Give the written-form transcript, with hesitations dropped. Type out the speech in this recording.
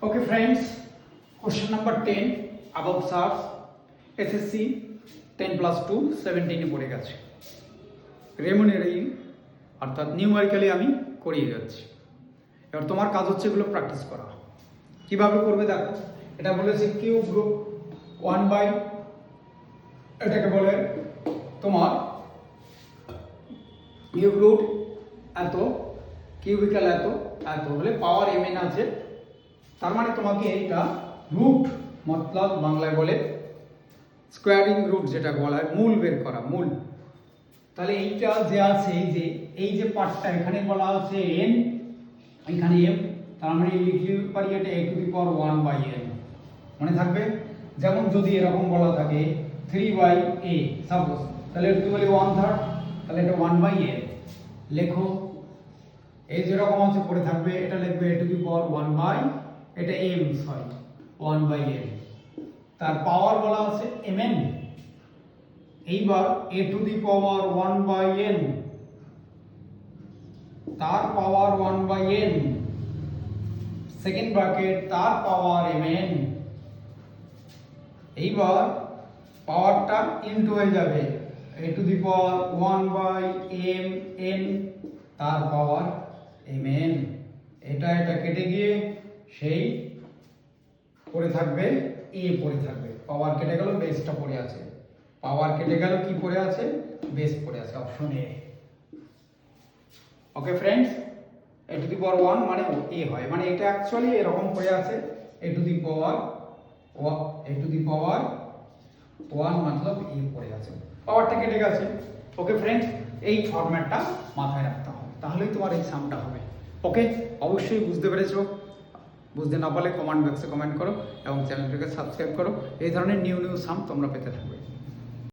Okay friends, question number 10 above SARS SSC 10 plus 2 17 এ পড়ে গেছে। রেমুনারি অর্থাৎ নিউমারিক্যালি আমি করিয়ে যাচ্ছি। এবার তোমার কাজ হচ্ছে এগুলো প্র্যাকটিস করা। কিভাবে করবে দেখো, এটা বলেছে কিউব রুট 1 বাই, এটাকে বলে তোমার কিউব রুট এত, কিউবিক্যাল এত এত বলে পাওয়ার mn আছে। তার মানে তোমাকে এইটা রুট মতলব বাংলায় বলে স্কোয়ারিং রুট, যেটা বলা হয় মূল বের করা, মূল। তাহলে এইটা যে আছে, এই যে পার্টটা এখানে বলা আছে n, এখানে m, তার মানে লিখতে পারি এটা a to the power 1 by n। মনে থাকবে? যেমন যদি এরকম বলা থাকে 3 বাই a সাপোজ, তাহলে এটা বলি 1/3, তাহলে এটা 1 বাই n লেখো। এই যেরকম আছে পড়ে থাকবে, এটা লিখবে a to the power 1 by, এটা m সরি 1 বাই n, তার পাওয়ার বলা আছে mn। এইবার a to the power 1 by n, তার power 1 by n, second bracket তার পাওয়ার mn। এইবার পাওয়ারটা ইনটু হয়ে যাবে a to the power 1 by mn, তার পাওয়ার mn। এটা কেটে গিয়ে সেই পড়ে থাকবে a পড়ে থাকবে, পাওয়ার কেটে গেল, বেসটা পড়ে আছে, পাওয়ার কেটে গেল, কি পড়ে আছে? বেস পড়ে আছে, option A. Okay friends, a to the power 1 মানে a হয়, মানে এটা অ্যাকচুয়ালি এরকম পড়ে আছে a to the power 1 Matlab a পড়ে আছে, পাওয়ারটা কেটে গেছে। ওকে ফ্রেন্ডস, এই ফরম্যাটটা মাথায় রাখতে হবে, তাহলেই তোমার এই সামটা হবে। ওকে, অবশ্যই বুঝতে পেরেছো। বুঝতে না পারলে কমেন্ট বক্সে কমেন্ট করো এবং চ্যানেলটাকে সাবস্ক্রাইব করো। এই ধরনের নিউ সাম তোমরা পেতে থাকবে।